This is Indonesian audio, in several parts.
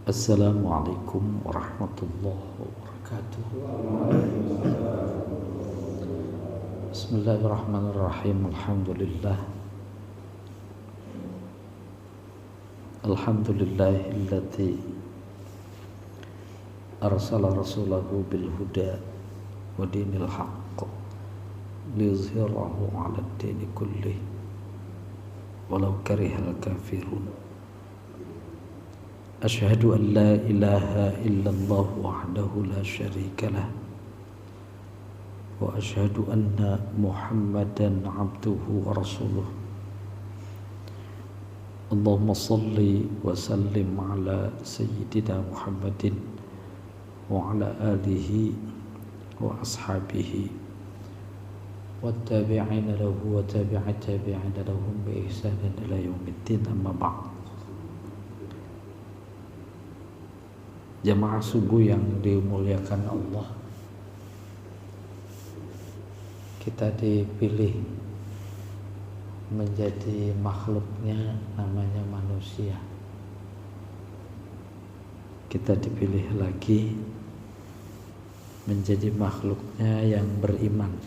Assalamualaikum warahmatullahi wabarakatuh. Bismillahirrahmanirrahim. Alhamdulillahilladzi arsala rasulahu bil huda wa dinil haqq liyuzhirahu 'ala ad-dini kullih walau karihal kafirun. Asyhadu an la ilaha illallah wahdahu la syarika lah wa asyhadu anna Muhammadan abduhu wa rasuluh. Allahumma salli wa sallim ala sayyidina Muhammadin wa ala alihi wa ashabihi wa tabi'ina lahu wa tabi'at tabi'ina lahum bi ihsanin ila yaumiddin, amma ba'd. Jamaah subuh yang dimuliakan Allah, kita dipilih menjadi makhluknya namanya manusia. Kita dipilih lagi menjadi makhluknya yang beriman.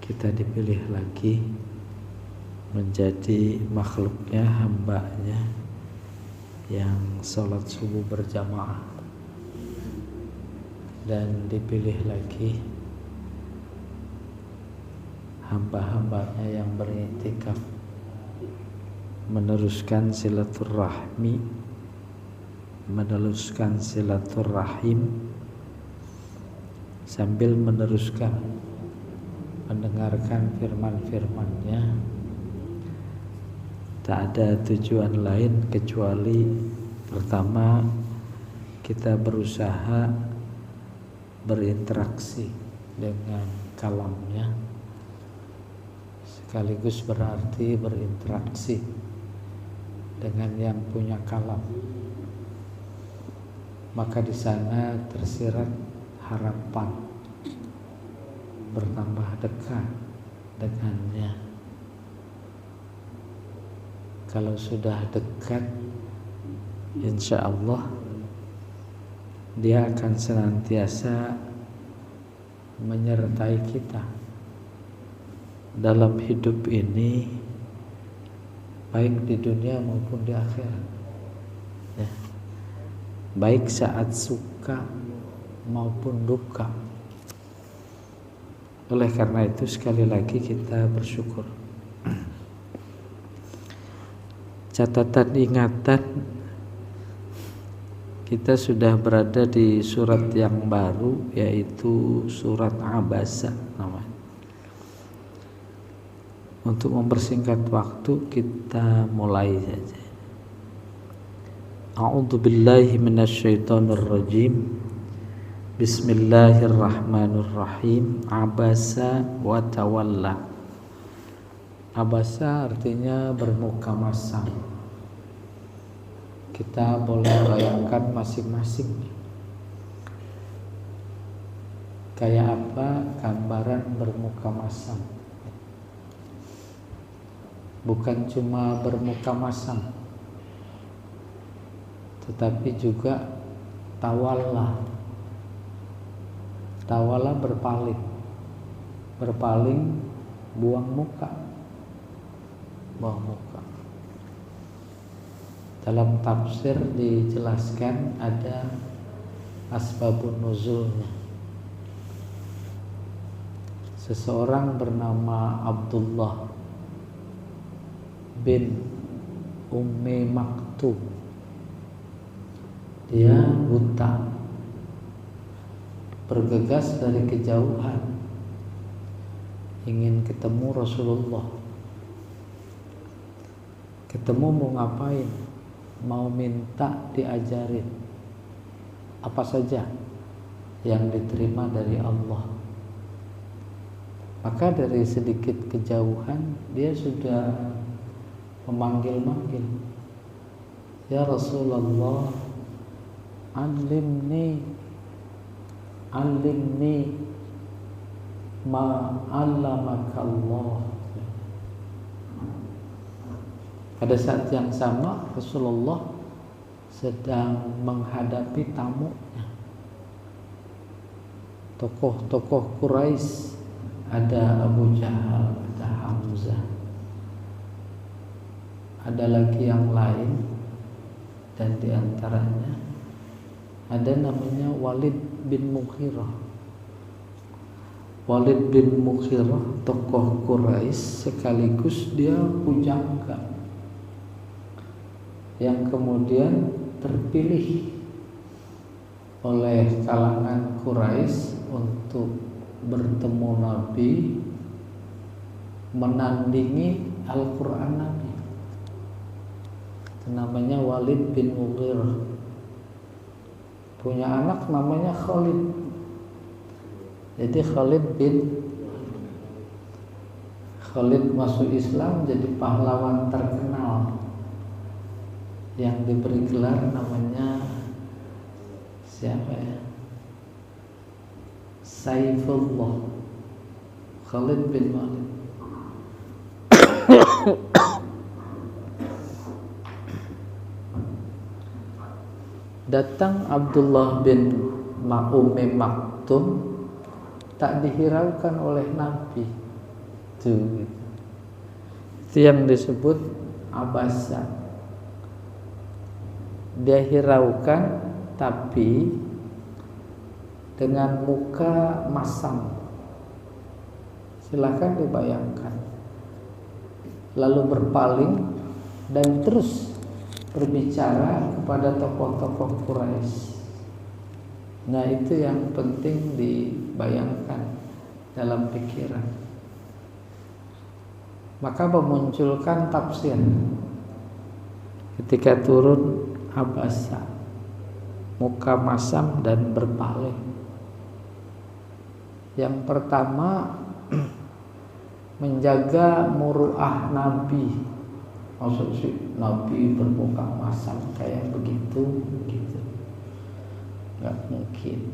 Kita dipilih lagi menjadi makhluknya, hambanya yang sholat subuh berjamaah, dan dipilih lagi hamba-hambanya yang beriktikaf, meneruskan silaturahmi, meneruskan silaturahim, sambil meneruskan mendengarkan firman-firmannya. Tak ada tujuan lain kecuali pertama, kita berusaha berinteraksi dengan kalamnya, sekaligus berarti berinteraksi dengan yang punya kalam. Maka di sana tersirat harapan bertambah dekat dengannya. Kalau sudah dekat, insya Allah dia akan senantiasa menyertai kita dalam hidup ini, baik di dunia maupun di akhirat, ya. Baik saat suka maupun duka. Oleh karena itu sekali lagi kita bersyukur. Catatan ingatan, kita sudah berada di surat yang baru, yaitu surat Abasa namanya. Untuk mempersingkat waktu, kita mulai saja. A'udzu billahi minasyaitonir rajim. Bismillahirrahmanirrahim. Abasa wa tawalla. Abasa artinya bermuka masam. Kita boleh bayangkan masing-masing kayak apa gambaran bermuka masam. Bukan cuma bermuka masam, tetapi juga tawalla. Tawalla berpaling, buang muka. Dalam tafsir dijelaskan ada asbabun nuzulnya. Seseorang bernama Abdullah bin Ummi Maktum. Dia buta, bergegas dari kejauhan, ingin ketemu Rasulullah. Ketemu mau ngapain? Mau minta diajarin apa saja yang diterima dari Allah. Maka dari sedikit kejauhan dia sudah memanggil-manggil, ya Rasulullah, alimni ma 'allamaka Allah. Pada saat yang sama Rasulullah sedang menghadapi tamunya. Tokoh-tokoh Quraisy, ada Abu Jahal, ada Hamzah, ada lagi yang lain, dan diantaranya ada namanya Walid bin Mughirah. Walid bin Mughirah, tokoh Quraisy sekaligus dia pujangga yang kemudian terpilih oleh kalangan Quraisy untuk bertemu Nabi, menandingi Al-Quran Nabi. Itu namanya Walid bin Mughirah. Punya anak namanya Khalid. Jadi Khalid masuk Islam jadi pahlawan terkenal yang diberi gelar namanya siapa ya? Saifullah, Khalid bin Walid. Datang Abdullah bin Ummi Maktum, tak dihiraukan oleh Nabi. Itu yang disebut abasa. Dia hiraukan tapi dengan muka masam. Silakan dibayangkan. Lalu berpaling dan terus berbicara kepada tokoh-tokoh Quraisy. Nah, itu yang penting dibayangkan dalam pikiran. Maka memunculkan tafsir ketika turun abasa, muka masam dan berpaling. Yang pertama, menjaga muruah Nabi. Maksud si Nabi bermuka masam kayak begitu. Gak mungkin.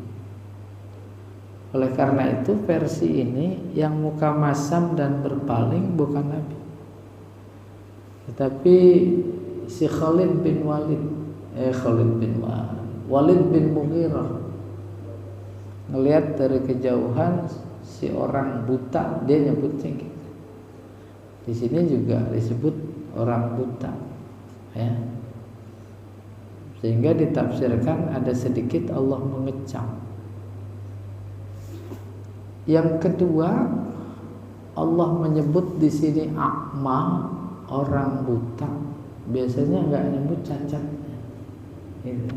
Oleh karena itu versi ini yang muka masam dan berpaling bukan Nabi, tetapi si Walid bin Mughirah ngelihat dari kejauhan si orang buta, dia nyebutnya gitu. Di sini juga disebut orang buta, ya. Sehingga ditafsirkan ada sedikit Allah mengecam. Yang kedua, Allah menyebut di sini a'ma, orang buta. Biasanya nggak nyebut cacatnya. Gitu.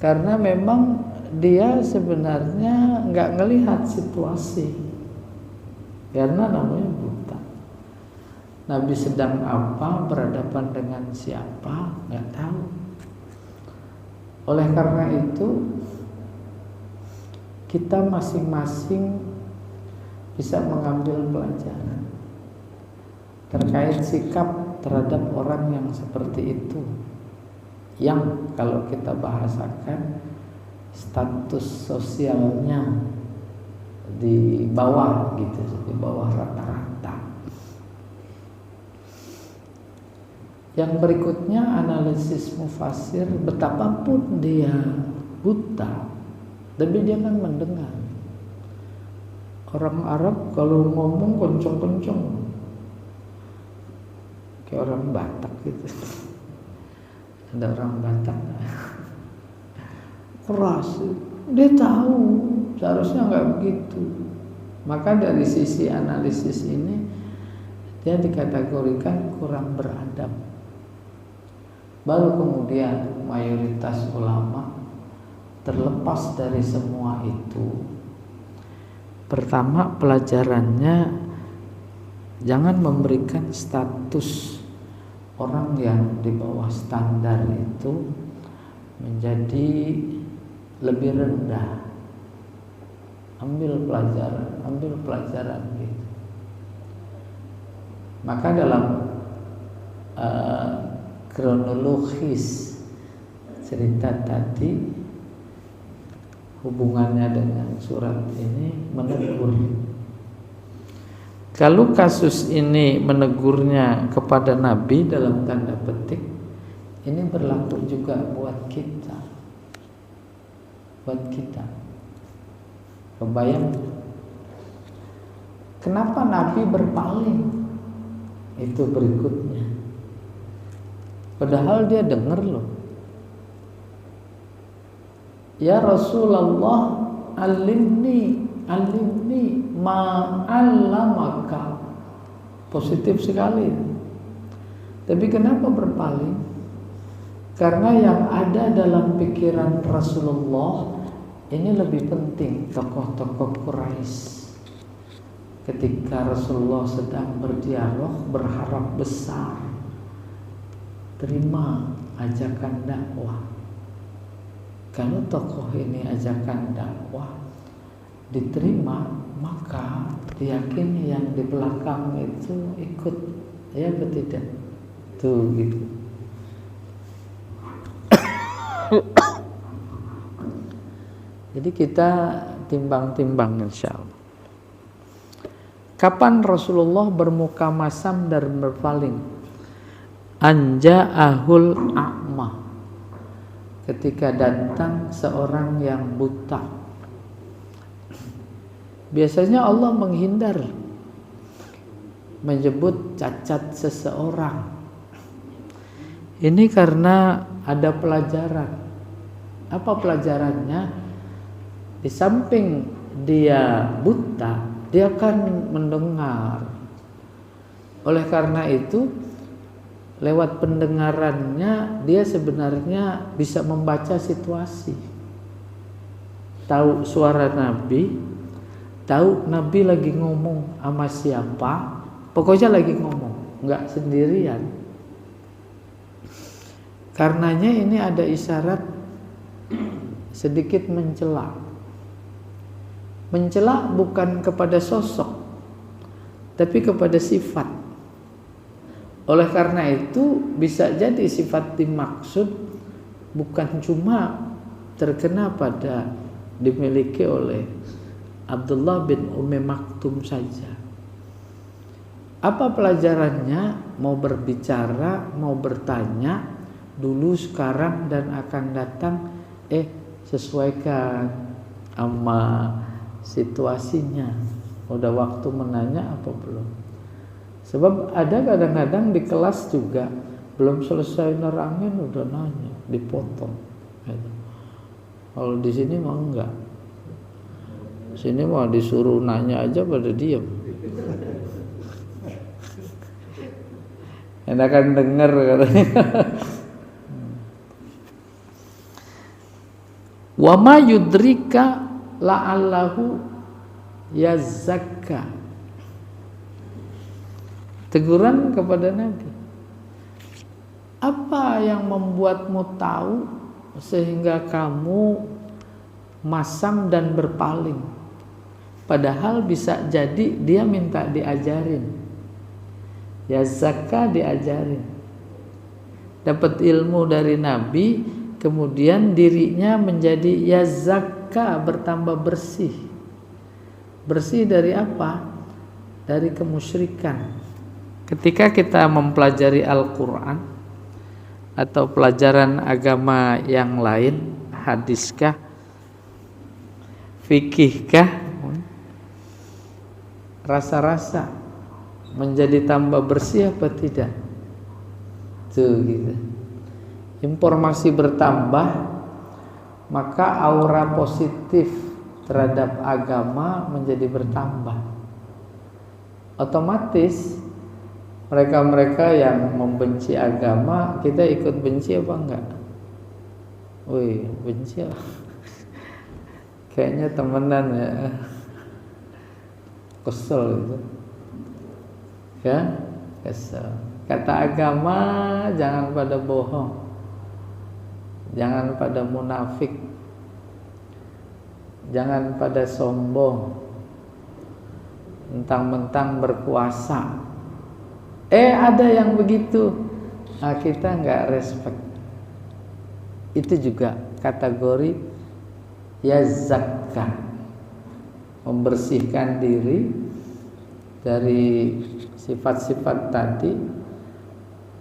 Karena memang dia sebenarnya nggak ngelihat situasi. Karena namanya buta. Nabi sedang apa, berhadapan dengan siapa, nggak tahu. Oleh karena itu, kita masing-masing bisa mengambil pelajaran terkait sikap terhadap orang yang seperti itu, yang kalau kita bahasakan status sosialnya di bawah gitu, di bawah rata-rata. Yang berikutnya analisis mufassir, betapapun dia buta, tapi dia kan mendengar. Orang Arab kalau ngomong kenceng-kenceng, kayak orang Batak gitu. Ada orang Batak keras, dia tahu seharusnya nggak begitu. Maka dari sisi analisis ini dia dikategorikan kurang beradab. Baru kemudian mayoritas ulama terlepas dari semua itu. Pertama, pelajarannya jangan memberikan status orang yang di bawah standar itu menjadi lebih rendah. Ambil pelajaran gitu. Maka dalam kronologis cerita tadi, hubungannya dengan surat ini menegur. Kalau kasus ini menegurnya kepada Nabi dalam tanda petik, Ini berlaku juga buat kita. Buat kita. Kebayang? Kenapa Nabi berpaling? Itu berikutnya. Padahal dia dengar loh. Ya Rasulullah, alimni ma'allamaka. Positif sekali. Tapi kenapa berpaling? Karena yang ada dalam pikiran Rasulullah ini lebih penting, tokoh-tokoh Quraisy. Ketika Rasulullah sedang berdialog, berharap besar, terima ajakan dakwah. Kalau tokoh ini ajakan dakwah diterima, maka diyakini yang di belakang itu ikut, ya atau tidak? Tuh gitu. Jadi kita timbang-timbang insyaallah. Kapan Rasulullah bermuka masam dan berpaling? Anja'ahul a'ma. Ketika datang seorang yang buta. Biasanya Allah menghindar menyebut cacat seseorang. Ini karena ada pelajaran. Apa pelajarannya? Di samping dia buta, dia akan mendengar. Oleh karena itu, lewat pendengarannya dia sebenarnya bisa membaca situasi. Tahu suara Nabi, tahu Nabi lagi ngomong sama siapa, pokoknya lagi ngomong, nggak sendirian. Karenanya ini ada isyarat sedikit mencela. Mencela bukan kepada sosok, tapi kepada sifat. Oleh karena itu bisa jadi sifat dimaksud bukan cuma terkena pada dimiliki oleh Abdullah bin Ummi Maktum saja. Apa pelajarannya? Mau berbicara, mau bertanya, dulu, sekarang, dan akan datang, sesuaikan sama situasinya. Udah waktu menanya apa belum? Sebab ada kadang-kadang di kelas juga belum selesai nerangin udah nanya, dipotong. Kalau di sini mah enggak. Sini mah disuruh nanya aja pada diam. Enakan denger katanya. Wa ma yudrika la'allahu yazakka. Teguran kepada Nabi. Apa yang membuatmu tahu sehingga kamu masam dan berpaling? Padahal bisa jadi dia minta diajarin. Yazakka diajarin. Dapat ilmu dari Nabi, kemudian dirinya menjadi yazakka, bertambah bersih. Bersih dari apa? Dari kemusyrikan. Ketika kita mempelajari Al-Quran atau pelajaran agama yang lain, hadiskah, fikihkah, rasa-rasa menjadi tambah bersih apa tidak? Tuh gitu. Informasi bertambah, maka aura positif terhadap agama menjadi bertambah. Otomatis mereka-mereka yang membenci agama, kita ikut benci apa enggak? Wih, benci lah. Kayaknya temenan ya. Kesel gitu. Ya, kesel. Kata agama, jangan pada bohong. Jangan pada munafik. Jangan pada sombong. Mentang-mentang berkuasa. Ada yang begitu. Nah, kita enggak respect. Itu juga kategori yazakka, membersihkan diri dari sifat-sifat tadi,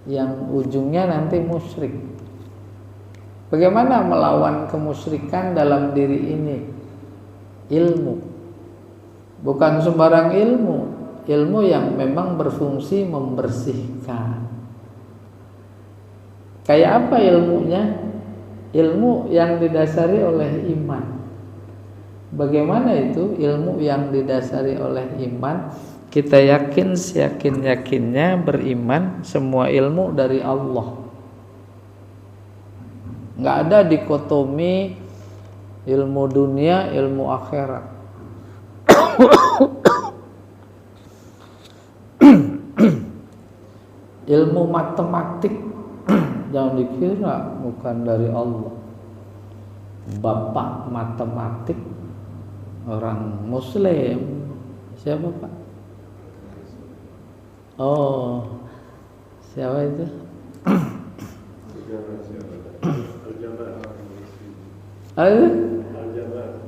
yang ujungnya nanti musyrik. Bagaimana melawan kemusyrikan dalam diri ini? Ilmu. Bukan sembarang ilmu, ilmu yang memang berfungsi membersihkan. Kayak apa ilmunya? Ilmu yang didasari oleh iman. Bagaimana itu ilmu yang didasari oleh iman? Kita yakin seyakin-yakinnya beriman semua ilmu dari Allah. Nggak ada dikotomi ilmu dunia, ilmu akhirat. Ilmu matematik jangan dikira bukan dari Allah. Bapak matematik orang Muslim siapa Pak? Oh, siapa itu?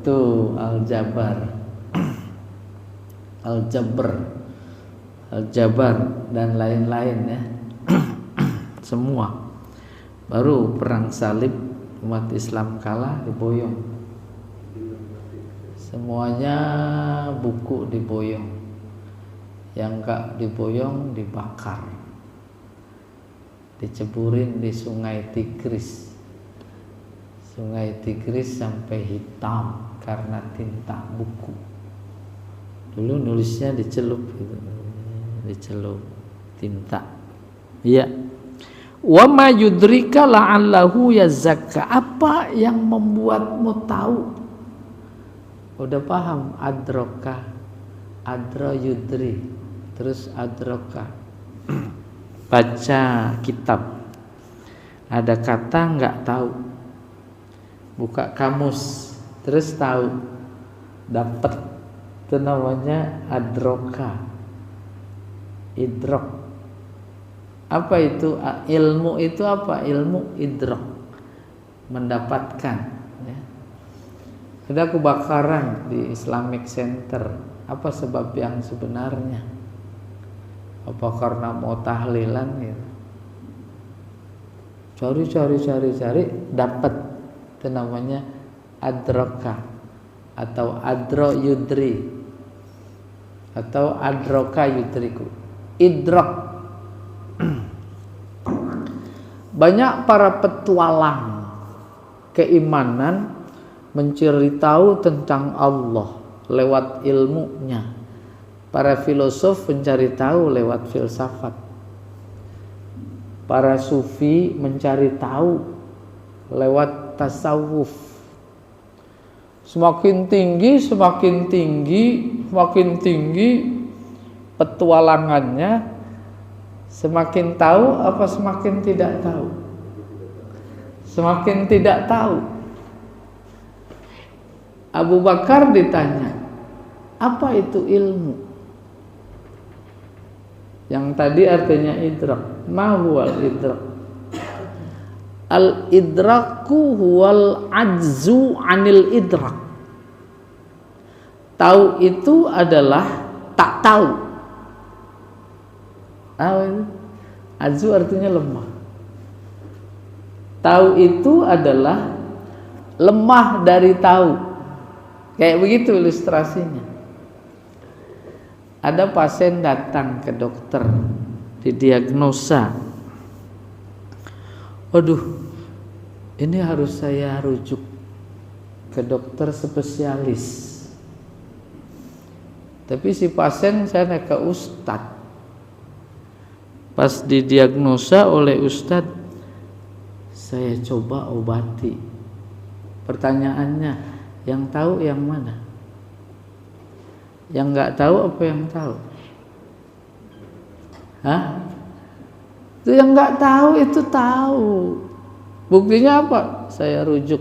Tuh Al-Jabar, Al-Jabar dan lain-lain ya. Semua. Baru perang salib umat Islam kalah diboyong. Semuanya buku diboyong. Yang gak diboyong dibakar. Diceburin di Sungai Tigris. Sungai Tigris sampai hitam karena tinta buku. Dulu nulisnya dicelup gitu. Dicelup tinta. Iya. Wa ma yudrika la'allahu yazakka. Apa yang membuatmu tahu? Udah paham adroka, adro yudri, terus adroka. Baca kitab. Ada kata nggak tahu. Buka kamus, terus tahu, dapat, itu namanya adroka, idrok. Apa itu ilmu? Itu apa? Ilmu idrok, mendapatkan. Ya. Ada kebakaran di Islamic Center. Apa sebab yang sebenarnya? Apa karena mau tahlilan gitu? Cari, dapat. Itu namanya adroka atau adro yudri atau adroka yudriku. Idrok. Banyak para petualang keimanan mencari tahu tentang Allah lewat ilmunya. Para filosof mencari tahu lewat filsafat. Para sufi mencari tahu lewat tasawuf. Semakin tinggi petualangannya, semakin tahu apa semakin tidak tahu? Semakin tidak tahu. Abu Bakar ditanya, apa itu ilmu? Yang tadi artinya idrak. Ma huwal idrak? Al-idraku huwal ajzu anil idrak. Tahu itu adalah tak tahu. Ajzu artinya lemah. Tahu itu adalah lemah dari tahu. Kayak begitu ilustrasinya. Ada pasien datang ke dokter, didiagnosa, waduh, ini harus saya rujuk ke dokter spesialis. Tapi si pasien saya naik ke ustadz. Pas didiagnosa oleh ustadz, saya coba obati. Pertanyaannya, yang tahu yang mana? Yang nggak tahu apa yang tahu? Hah? Itu yang nggak tahu itu tahu. Buktinya apa? Saya rujuk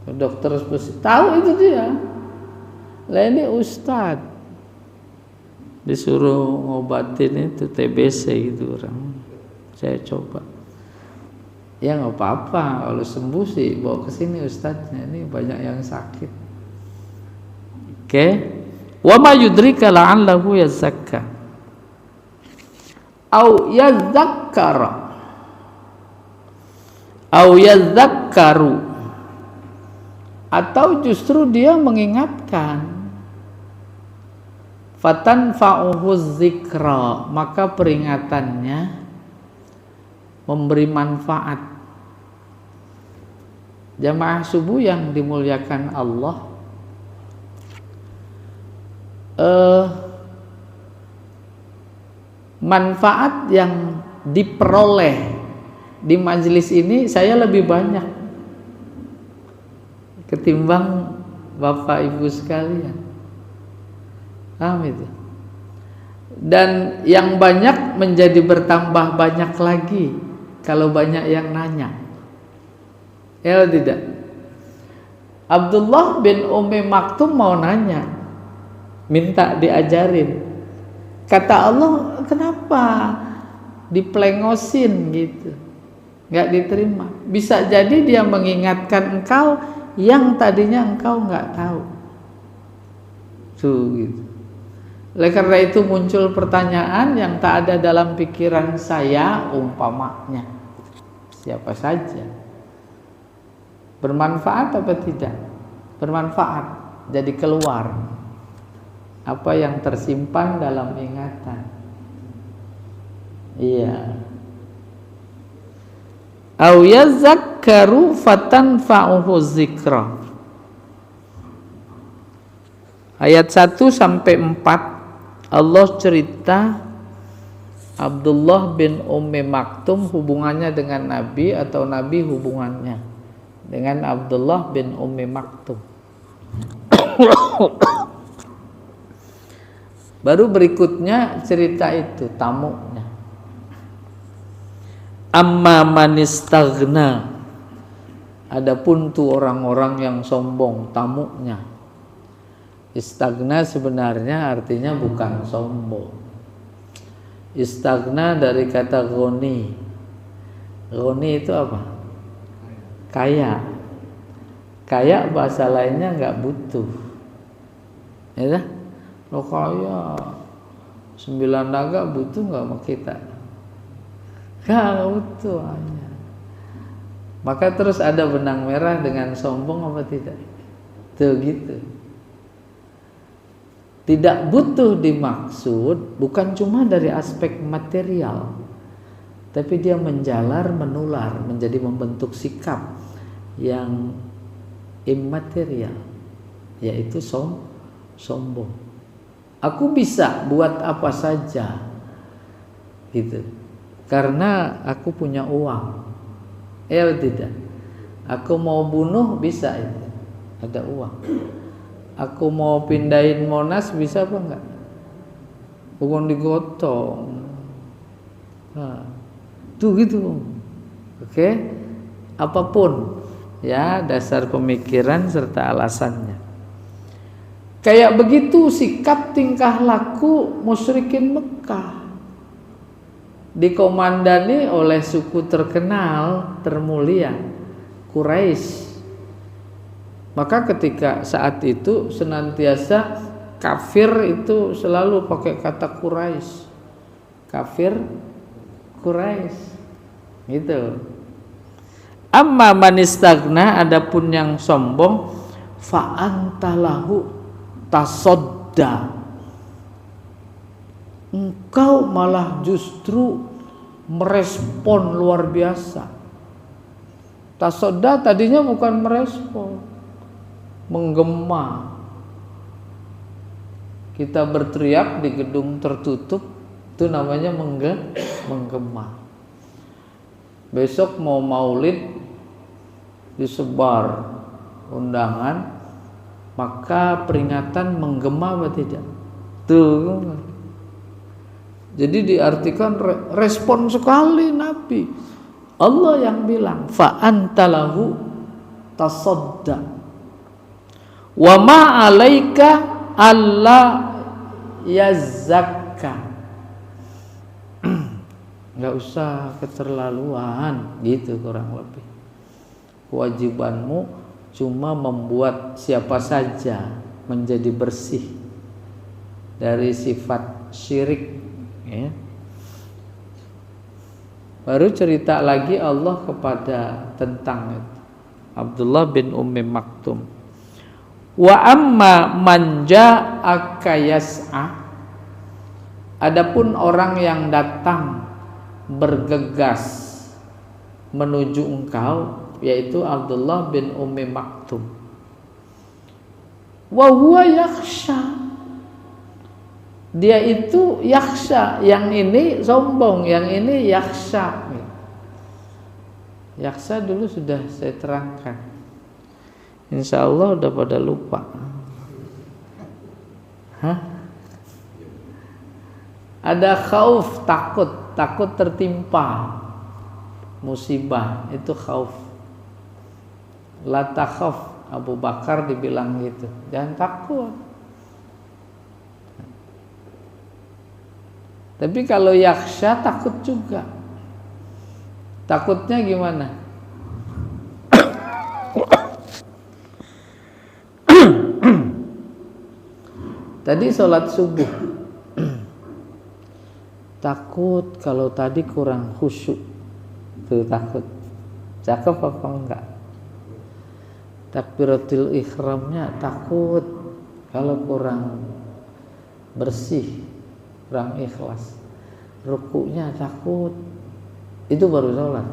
ke dokter spesialis. Tahu itu dia. Lah ini ustadz disuruh ngobatin itu TBC gitu orang. Saya coba. Ya nggak apa-apa, kalau sembuh sih bawa ke sini ustadznya. Ini banyak yang sakit. Oke. Wa ma yudrika la'allahu yazakka. au yadzakkaru, atau justru dia mengingatkan. Fatanfa'uhu dzikra, maka peringatannya memberi manfaat. Jamaah subuh yang dimuliakan Allah, manfaat yang diperoleh di majelis ini saya lebih banyak ketimbang Bapak Ibu sekalian. Paham itu? Dan yang banyak menjadi bertambah banyak lagi kalau banyak yang nanya. Ya tidak? Abdullah bin Ummi Maktum mau nanya, minta diajarin. Kata Allah, kenapa diplengosin gitu, nggak diterima? Bisa jadi dia mengingatkan engkau yang tadinya engkau nggak tahu. Tuh gitu. Oleh karena itu muncul pertanyaan yang tak ada dalam pikiran saya, umpamanya siapa saja. Bermanfaat apa tidak? Bermanfaat. Jadi keluar apa yang tersimpan dalam ingatan. Iya. Au yazakkaru fatanfa'uhu dzikra. Ayat 1 sampai 4 Allah cerita Abdullah bin Ummi Maktum hubungannya dengan Nabi atau Nabi hubungannya dengan Abdullah bin Ummi Maktum. Baru berikutnya cerita itu tamunya. Amma manistaghna, adapun tuh orang-orang yang sombong, tamunya. Istagna sebenarnya artinya bukan sombong. Istagna dari kata ghani. Ghani itu apa? Kaya. Kaya bahasa lainnya nggak butuh. Ya dah? Lo kaya 9 naga butuh nggak sama kita? Nggak butuh hanya. Maka terus ada benang merah dengan sombong apa tidak? Tuh gitu. Tidak butuh dimaksud bukan cuma dari aspek material, tapi dia menjalar, menular, menjadi membentuk sikap yang immaterial, yaitu sombong. Aku bisa buat apa saja, gitu, karena aku punya uang. Ya tidak? Aku mau bunuh bisa itu, ada uang. Aku mau pindahin Monas bisa apa enggak? Bukan digotong. Nah, tuh gitu. Oke? Apapun ya dasar pemikiran serta alasannya. Kayak begitu sikap tingkah laku musyrikin Mekah. Dikomandani oleh suku terkenal, termulia, Quraisy. Maka ketika saat itu senantiasa kafir itu selalu pakai kata Quraisy. Kafir Quraisy. Gitu. Amma manistagna, adapun yang sombong, fa antalahu tasodda. Engkau malah justru merespon luar biasa. Tasodda tadinya bukan merespon, menggema. Kita berteriak di gedung tertutup itu namanya menggema. Besok mau maulid disebar undangan, maka peringatan menggema apa tidak? Tuh. Jadi diartikan respon sekali Nabi. Allah yang bilang fa antalahu tasadda wa ma alaika alla yazakka. Enggak usah keterlaluan gitu kurang lebih. Kewajibanmu cuma membuat siapa saja menjadi bersih dari sifat syirik, ya. Baru cerita lagi Allah kepada tentang itu. Abdullah bin Ummi Maktum. Wa amma man ja'aka yas'a. Adapun orang yang datang bergegas menuju engkau, yaitu Abdullah bin Ummi Maktum. Wa huwa yakhsha. Dia itu yakhsha, yang ini sombong, yang ini yakhsha. Yakhsha dulu sudah saya terangkan. Insya Allah udah pada lupa. Ada khauf, takut tertimpa musibah, itu khauf. La takhaf, Abu Bakar dibilang gitu, jangan takut. Tapi kalau yakhsha takut juga. Takutnya gimana? Tadi sholat subuh takut kalau tadi kurang khusyuk. Tuh takut. Cakep apa enggak? Takbiratul ihramnya takut kalau kurang bersih, kurang ikhlas. Rukunya takut. Itu baru sholat.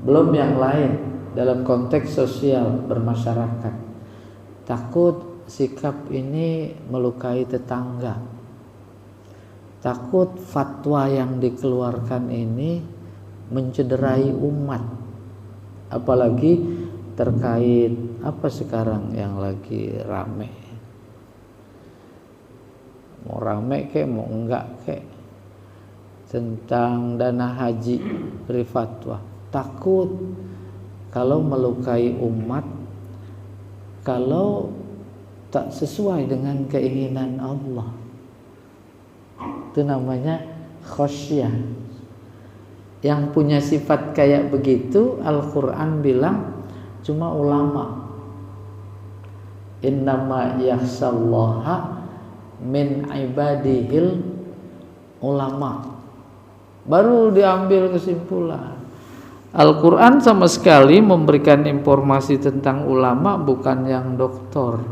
Belum yang lain dalam konteks sosial bermasyarakat. Takut sikap ini melukai tetangga. Takut fatwa yang dikeluarkan ini mencederai umat. Apalagi terkait apa sekarang yang lagi rame. Mau rame kek, mau enggak kek, tentang dana haji, beri fatwa. Takut kalau melukai umat, kalau tak sesuai dengan keinginan Allah. Itu namanya khosyah. Yang punya sifat kayak begitu, Al-Quran bilang cuma ulama. Innama yakhshallaha min ibadihil ulama. Baru diambil kesimpulan. Al-Quran sama sekali memberikan informasi tentang ulama bukan yang doktor,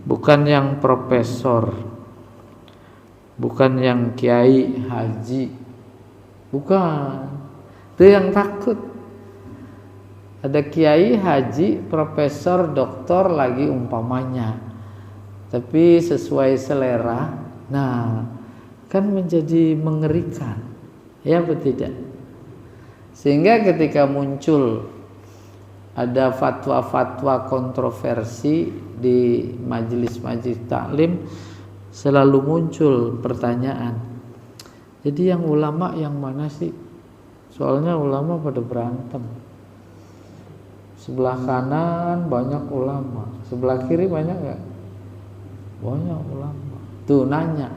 bukan yang profesor, bukan yang kiai haji, bukan. Itu yang takut. Ada kiai haji, profesor, doktor lagi umpamanya, tapi sesuai selera. Nah, kan menjadi mengerikan, ya betul tidak? Sehingga ketika muncul ada fatwa-fatwa kontroversi di majelis-majelis taklim, selalu muncul pertanyaan, jadi yang ulama yang mana sih? Soalnya ulama pada berantem. Sebelah kanan banyak ulama, sebelah kiri banyak gak? Banyak ulama. Tuh nanya,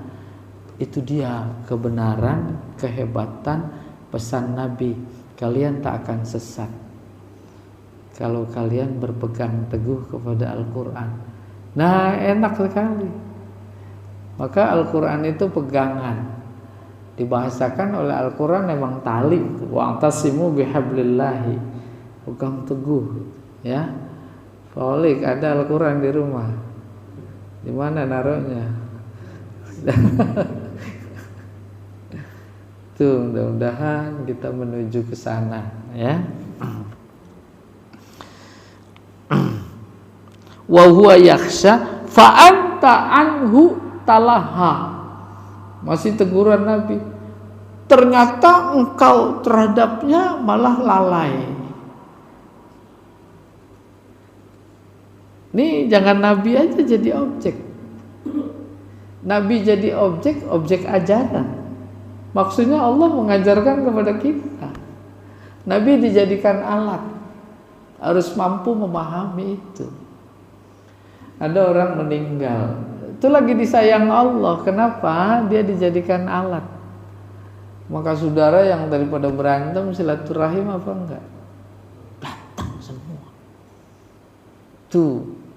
itu dia kebenaran, kehebatan pesan Nabi. Kalian tak akan sesat kalau kalian berpegang teguh kepada Al-Quran. Nah, enak sekali. Maka Al-Quran itu pegangan. Dibahasakan oleh Al-Quran memang tali. Wa'tasimu bihablillahi. Pegang teguh, ya. Faulik, ada Al-Quran di rumah. Di mana naruhnya? Tuh, mudah-mudahan kita menuju ke sana, ya. Wa huwa yakhsha fa anta anhu talaha. Masih teguran Nabi. Ternyata engkau terhadapnya malah lalai. Ini jangan Nabi aja jadi objek. Nabi jadi objek ajaran. Maksudnya Allah mengajarkan kepada kita. Nabi dijadikan alat, harus mampu memahami itu. Ada orang meninggal, itu lagi disayang Allah. Kenapa? Dia dijadikan alat. Maka saudara yang daripada berantem silaturahim apa enggak? Datang semua. Tuh.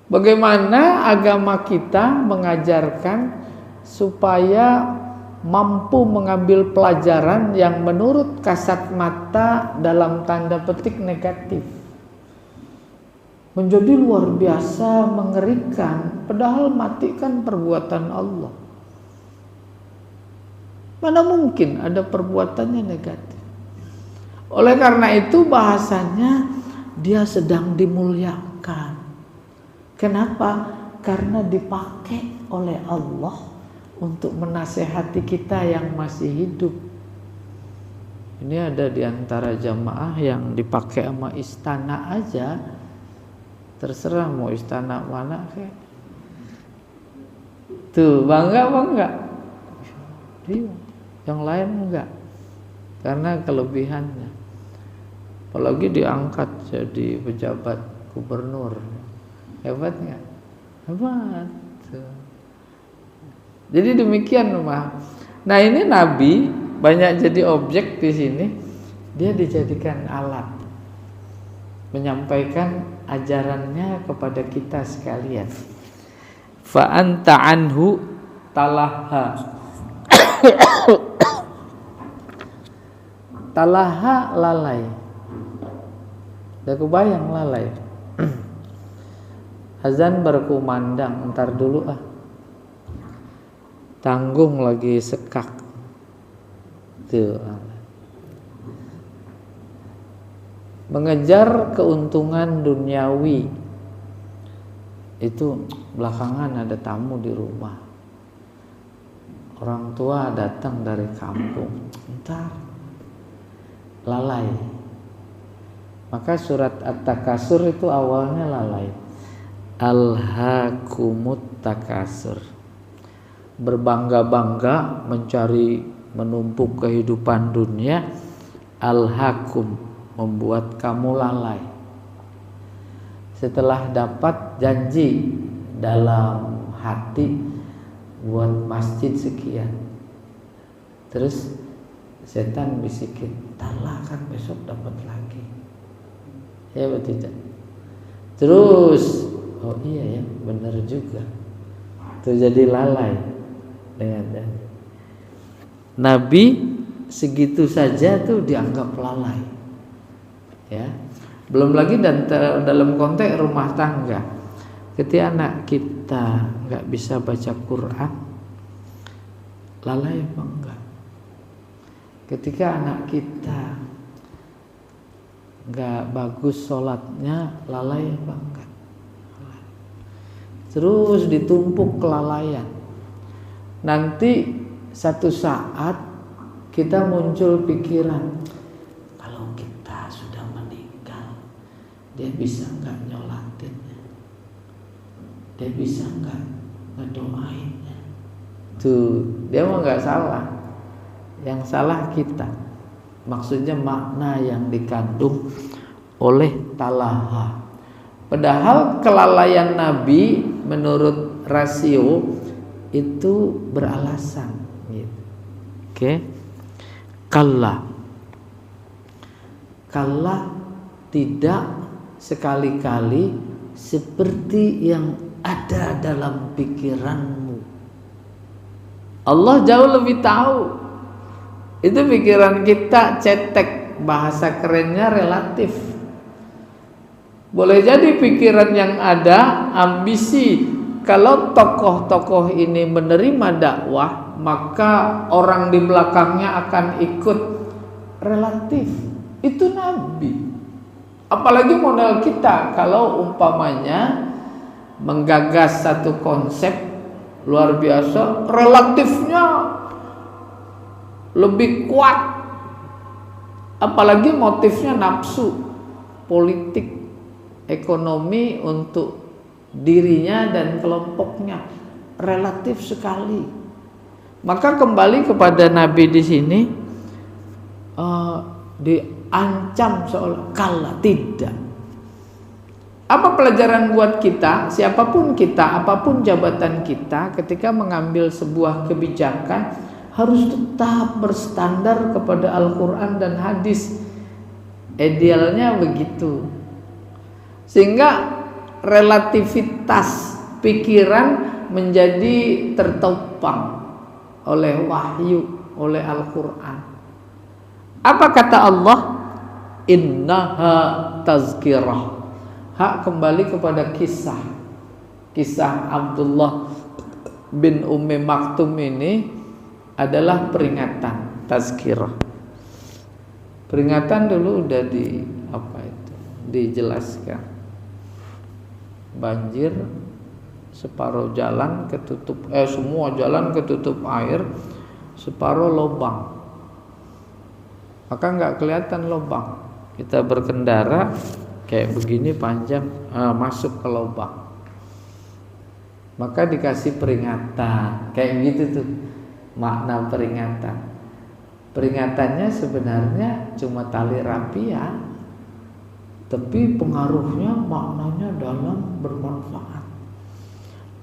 Bagaimana agama kita mengajarkan supaya mampu mengambil pelajaran yang menurut kasat mata dalam tanda petik negatif, menjadi luar biasa mengerikan, padahal mati kan perbuatan Allah. Mana mungkin ada perbuatannya negatif. Oleh karena itu bahasanya dia sedang dimuliakan. Kenapa? Karena dipakai oleh Allah untuk menasehati kita yang masih hidup. Ini ada di antara jamaah yang dipakai sama istana aja. Terserah mau istana mana kayak. Tuh, bangga apa enggak? Dia, yang lain enggak. Karena kelebihannya. Apalagi diangkat jadi pejabat gubernur. Hebat enggak? Hebat. Jadi demikian rumah. Nah, ini Nabi banyak jadi objek di sini. Dia dijadikan alat menyampaikan ajarannya kepada kita sekalian. Fa anta anhu talaha. Talaha lalai. Udah kebayang lalai. Azan berkumandang, entar dulu ah. Tanggung lagi sekak. Tuh. Mengejar keuntungan duniawi. Itu belakangan ada tamu di rumah. Orang tua datang dari kampung. Entar lalai. Maka surat At-Takasur itu awalnya lalai. Alhaakumut takasur. Berbangga-bangga mencari menumpuk kehidupan dunia. Alhaakum, membuat kamu lalai. Setelah dapat janji dalam hati buat masjid sekian, terus setan bisikin, "Talah kan besok dapat lagi." Ya betul tidak? Terus, oh iya ya, benar juga. Itu jadi lalai dengan Nabi segitu saja tuh dianggap lalai. Ya. Belum lagi dan dalam konteks rumah tangga. Ketika anak kita nggak bisa baca Quran, lalai apa enggak? Ketika anak kita nggak bagus sholatnya, lalai apa enggak? Terus ditumpuk kelalaian. Nanti satu saat kita muncul pikiran, kalau kita sudah meninggal, dia bisa nggak nyolatinnya? Dia bisa nggak ngedoainnya? Tuh, dia mah nggak salah. Yang salah kita. Maksudnya makna yang dikandung oleh talaha. Padahal kelalaian Nabi menurut rasio itu beralasan. Gitu. Oke, kalla tidak sekali-kali seperti yang ada dalam pikiranmu. Allah jauh lebih tahu. Itu pikiran kita cetek, bahasa kerennya relatif. Boleh jadi pikiran yang ada ambisi. Kalau tokoh-tokoh ini menerima dakwah, maka orang di belakangnya akan ikut relatif. Itu Nabi. Apalagi modal kita, kalau umpamanya menggagas satu konsep luar biasa, relatifnya lebih kuat. Apalagi motifnya nafsu politik, ekonomi untuk dirinya dan kelompoknya, relatif sekali. Maka kembali kepada Nabi di sini, diancam seolah kalla, tidak. Apa pelajaran buat kita? Siapapun kita, apapun jabatan kita, ketika mengambil sebuah kebijakan harus tetap berstandar kepada Al-Quran dan hadis. Idealnya begitu. Sehingga relativitas pikiran menjadi tertopang. oleh wahyu, oleh Al-Quran. Apa kata Allah? Innaha tazkirah. Hak kembali kepada kisah Abdullah bin Ummi Maktum ini adalah peringatan, tazkirah. Peringatan dulu udah dijelaskan. Banjir, separuh jalan ketutup, semua jalan ketutup air, separuh lubang. Maka nggak kelihatan lubang. Kita berkendara kayak begini panjang, masuk ke lubang. Maka dikasih peringatan, kayak gitu tuh makna peringatan. Peringatannya sebenarnya cuma tali rapia, tapi pengaruhnya, maknanya dalam, bermanfaat.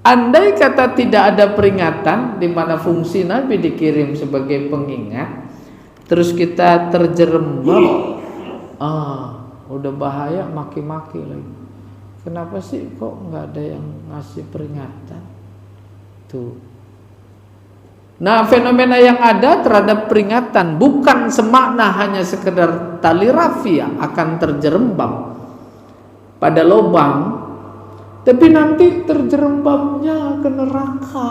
Andai kata tidak ada peringatan, di mana fungsi Nabi dikirim sebagai pengingat, terus kita terjerembab, udah bahaya, maki-maki lagi. Kenapa sih kok nggak ada yang ngasih peringatan? Tuh. Nah, fenomena yang ada terhadap peringatan bukan semakna hanya sekedar tali rafia akan terjerembab pada lubang, tapi nanti terjerembabnya ke neraka.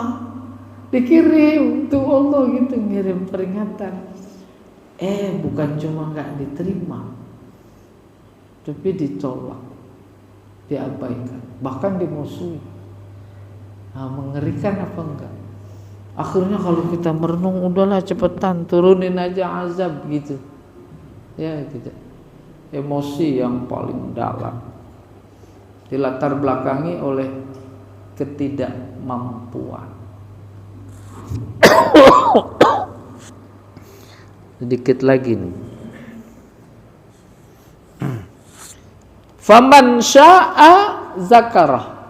Dikirim tuh Allah gitu, ngirim peringatan. Bukan cuma nggak diterima, tapi ditolak, diabaikan, bahkan dimusuhi. Mengerikan apa enggak? Akhirnya kalau kita merenung, udahlah cepetan turunin aja azab gitu. Ya tidak. Emosi yang paling dalam dilatar belakangi oleh ketidakmampuan. Sedikit lagi nih. Faman syaa zakarah.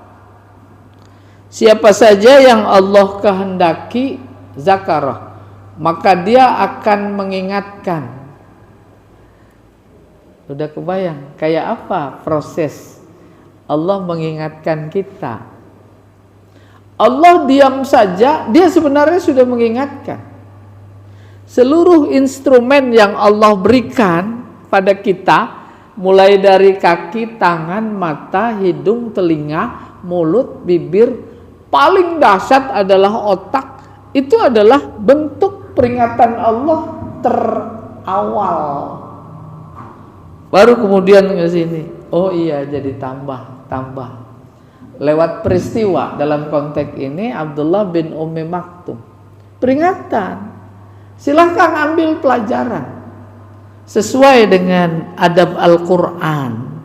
Siapa saja yang Allah kehendaki zakarah, maka dia akan mengingatkan. Sudah kebayang kayak apa proses Allah mengingatkan kita? Allah diam saja, dia sebenarnya sudah mengingatkan. Seluruh instrumen yang Allah berikan pada kita, mulai dari kaki, tangan, mata, hidung, telinga, mulut, bibir, paling dahsyat adalah otak. Itu adalah bentuk peringatan Allah terawal. Baru kemudian ke sini, oh iya, jadi tambah. Lewat peristiwa dalam konteks ini Abdullah bin Ummi Maktum. Peringatan. Silahkan ambil pelajaran sesuai dengan adab Al-Quran.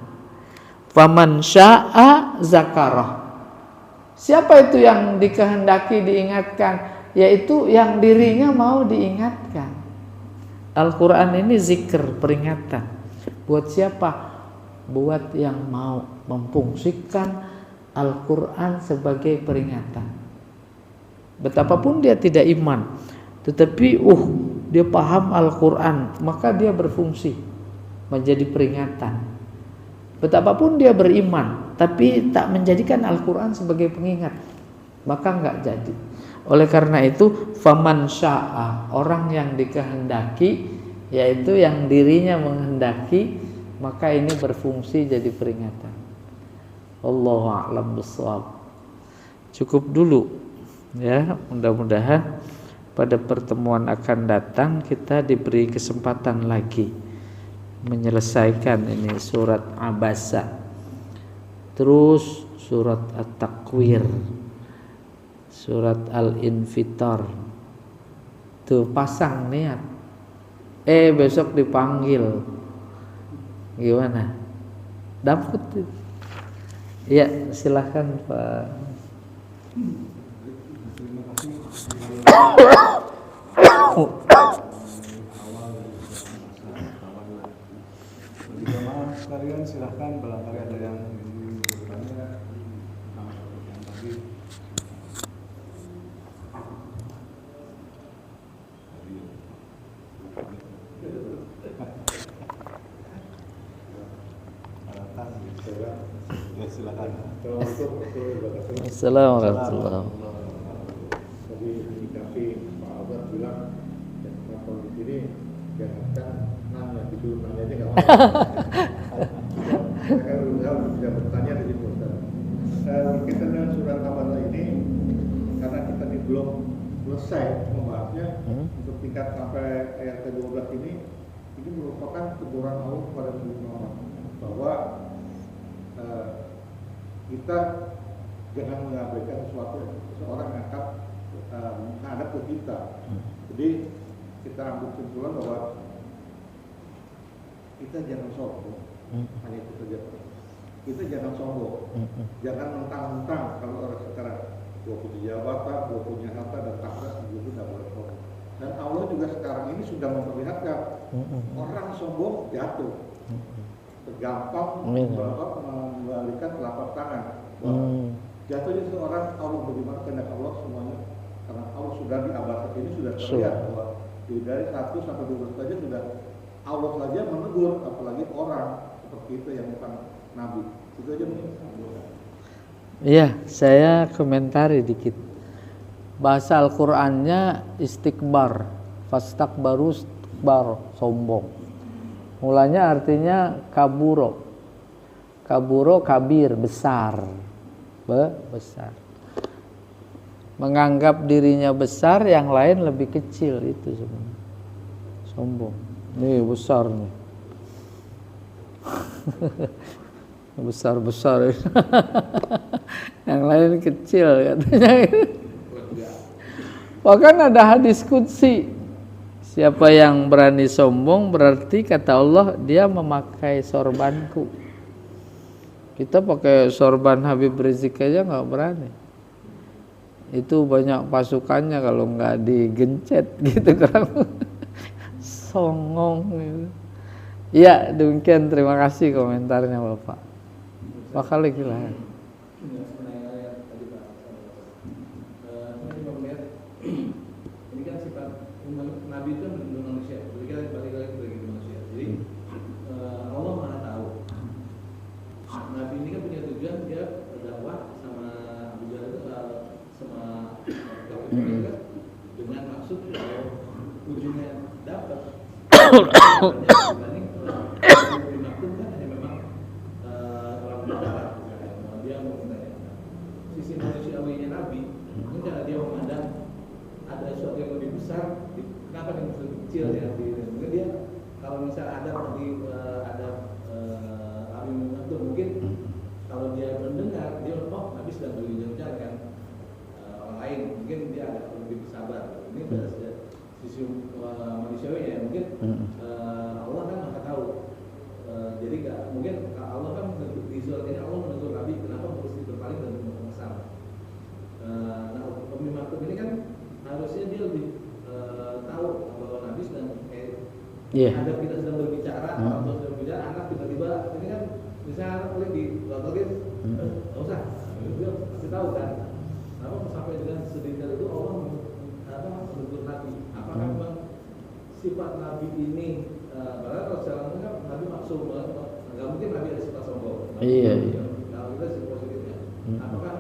Faman syaa zakarah. Siapa itu yang dikehendaki diingatkan? Yaitu yang dirinya mau diingatkan. Al-Quran ini zikr, peringatan. Buat siapa? Buat yang mau memfungsikan Al-Quran sebagai peringatan. Betapapun dia tidak iman, tetapi dia paham Al-Quran, maka dia berfungsi menjadi peringatan. Betapapun dia beriman, tapi tak menjadikan Al-Quran sebagai pengingat, maka enggak jadi. Oleh karena itu, faman syaa, orang yang dikehendaki, yaitu yang dirinya menghendaki, maka ini berfungsi jadi peringatan. Allahu a'lam bishawab. Cukup dulu ya, mudah-mudahan pada pertemuan akan datang kita diberi kesempatan lagi menyelesaikan ini surat Abasa, terus surat At-Takwir, surat Al-Infitar. Tuh pasang niat. Besok dipanggil. Gimana? Dapat? Ya, silakan Pak. Jemaah sekalian, silahkan barangkali ada yang ingin bertanya tentang yang tadi. Ya, silakan. Assalamualaikum warahmatullahi wabarakatuh. Tadi indikasi Pak Abah bilang ya, kalau di sini jangan nanya gitu, nanya aja nggak mau. Saya kan berusaha untuk bisa bertanya di situ. Berkaitan dengan surat Al-Baqarah ini, karena kita ini belum selesai membahasnya, untuk tingkat sampai ayat ke-12 ini merupakan teguran Allah kepada Nabi Muhammad bahwa kita jangan mengabaikan sesuatu yang seseorang menghadap ke kita. Jadi kita ambil kesimpulan bahwa kita jangan sombong, hanya itu saja. Kita jangan sombong, jangan mentang-mentang kalau orang sekarang gua punya jabatan, gua punya harta dan takhta, itu tidak boleh sombong. Dan Allah juga sekarang ini sudah memperlihatkan orang sombong jatuh, tergampang membalikan telapak tangan. Jatuhnya seorang Allah bagaimana kehendak Allah semuanya, karena Allah sudah di abad ini sudah terlihat bahwa dari 1 sampai 12 saja sudah Allah saja menegur, apalagi orang seperti itu yang bukan nabi. Itu aja mungkin. Iya, saya komentari dikit. Bahasa Al-Qur'annya istikbar, fastakbaru, istikbar, sombong. Mulanya artinya kaburo. Kaburo kabir, besar. Besar. Menganggap dirinya besar, yang lain lebih kecil, itu sebenarnya. Sombong. Nih besar nih. Besar-besar. Yang lain kecil katanya. Bahkan ada hadis qudsi, siapa yang berani sombong berarti kata Allah dia memakai sorbanku. Kita pakai sorban Habib Rizik aja nggak berani. Itu banyak pasukannya kalau nggak digencet gitu kan. Songong gitu. Ya demikian, terima kasih komentarnya Bapak. Pak Khalid silahkan. Ini kan sifat Nabi itu menurut manusia, jadi kita balik lagi sebagai manusia. Jadi Allah Maha tahu. Nabi ini kan punya tujuan, dia berdakwah sama Abu Jahal itu sama kafir dengan maksud ujungnya dapat. Dibanding dimaklum kan hanya memang orang bicara, dia mau bertanya. Sisi manusiawinya Nabi, mungkin karena dia memandang ada sesuatu yang lebih besar, kenapa yang lebih kecil ya? Mungkin dia kalau misalnya ada Nabi mengatur, mungkin kalau dia mendengar dia Nabi sedang berbicara kan orang lain, mungkin dia agak lebih bersabar. Ini adalah sisi manusiawi ya, mungkin Allah kan Maha tahu. Jadi mungkin Allah kan di surat ini Allah menegur Nabi kenapa mesti berpaling dan mengesal. Nah, Umi Maktum ini kan harusnya dia lebih tahu bahwa Nabi sedang ada kita sedang berbicara, Allah sedang berbicara, anak tiba-tiba ini kan misalnya anak boleh dilotokin, nggak usah, dia pasti tahu kan. Kenapa sampai dengan sedetail itu Allah menegur Nabi? Apakah memang sifat Nabi ini? Padahal kalau secara umum kan Nabi maksum banget, nggak mungkin Nabi ada sifat sombong. Iya. Kalau kita sifat positifnya, apakah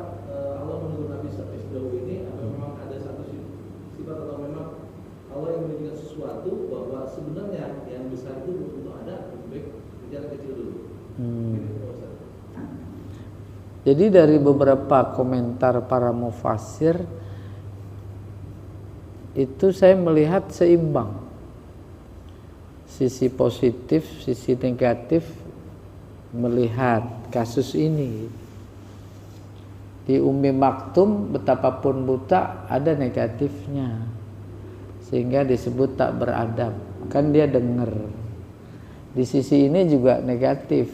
Allah menegur Nabi sejauh ini? Atau memang ada satu sifat atau memang Allah yang menunjukkan sesuatu bahwa sebenarnya yang besar itu untuk ada, lebih baik bicara kecil dulu. Jadi dari beberapa komentar para mufassir itu saya melihat seimbang. Sisi positif, sisi negatif melihat kasus ini. Di Ummi Maktum betapapun buta ada negatifnya, sehingga disebut tak beradab. Kan dia dengar. Di sisi ini juga negatif,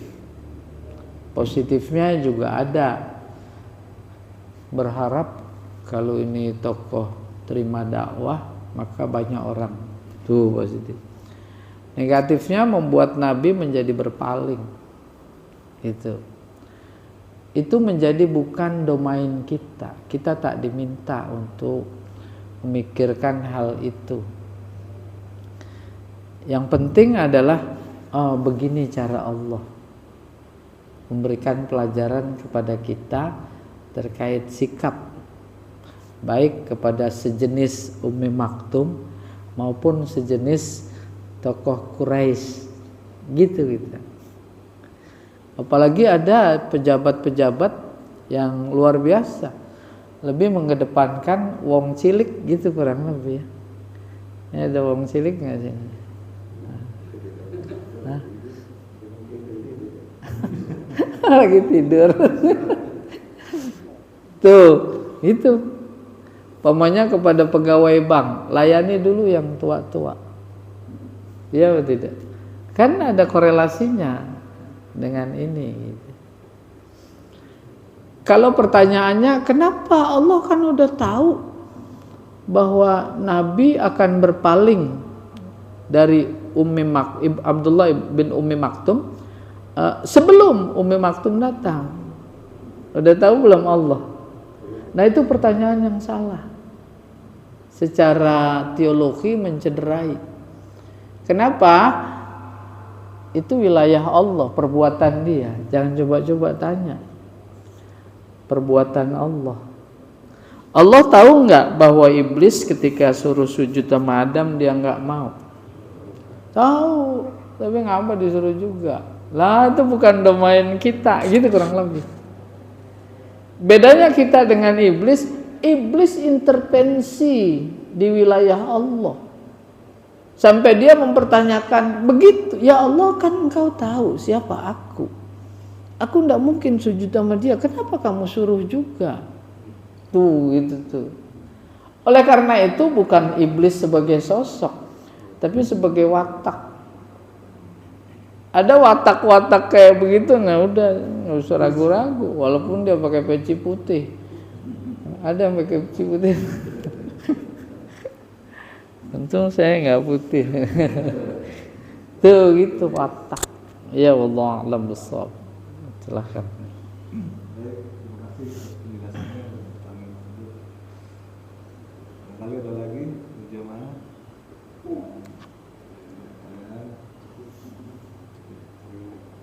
positifnya juga ada. Berharap kalau ini tokoh terima dakwah maka banyak orang. Tuh positif. Negatifnya membuat Nabi menjadi berpaling. Itu menjadi bukan domain kita. Kita tak diminta untuk memikirkan hal itu. Yang penting adalah begini cara Allah memberikan pelajaran kepada kita terkait sikap baik kepada sejenis Ummi Maktum maupun sejenis tokoh Quraisy, gitu kita. Apalagi ada pejabat-pejabat yang luar biasa, lebih mengedepankan wong cilik gitu kurang lebih ya. Ini ada wong cilik nggak sih? Lagi tidur. Tuh, itu. Pamannya kepada pegawai bank, layani dulu yang tua-tua. Iya atau tidak? Kan ada korelasinya dengan ini gitu. Kalau pertanyaannya kenapa Allah kan udah tahu bahwa Nabi akan berpaling dari Abdullah bin Ummi Maktum sebelum Ummi Maktum datang. Udah tahu belum Allah? Nah, itu pertanyaan yang salah. Secara teologi mencederai. Kenapa? Itu wilayah Allah, perbuatan dia. Jangan coba-coba tanya. Perbuatan Allah. Allah tahu nggak bahwa iblis ketika suruh sujud sama Adam dia nggak mau? Tahu, tapi ngapa disuruh juga? Lah itu bukan domain kita, gitu kurang lebih. Bedanya kita dengan iblis, iblis intervensi di wilayah Allah. Sampai dia mempertanyakan, begitu, ya Allah kan engkau tahu siapa aku. Aku tidak mungkin sujud sama dia, kenapa kamu suruh juga? Tuh, gitu tuh. Oleh karena itu bukan iblis sebagai sosok, tapi sebagai watak. Ada watak-watak kayak begitu, nah udah nggak usah ragu-ragu, walaupun dia pakai peci putih. Ada yang pakai peci putih. Untung saya nggak putih. Tuh gitu watak. Ya wallahu a'lam bishawab. Silahkan. Baik, terima kasih atas penjelasannya. Kali ada lagi jamaah.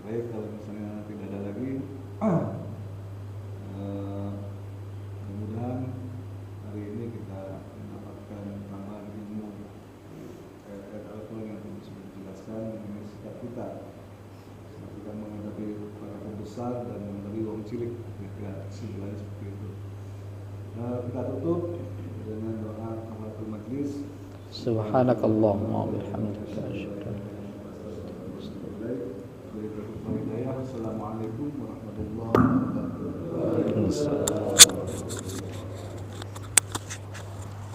Baik, kalau misalnya tidak ada lagi, mudah-mudahan hari ini kita mendapatkan tambahan ilmu terkait Al-Quran yang sudah dijelaskan mengenai sikap kita menghadapi para pembesar dan menghadapi wong cilik, ya kesimpulannya seperti itu. Kita tutup dengan doa kafaratul majlis. Subhanakallahumma wa bihamdika asyhadu an la Assalamualaikum warahmatullahi wabarakatuh. ilaha illa anta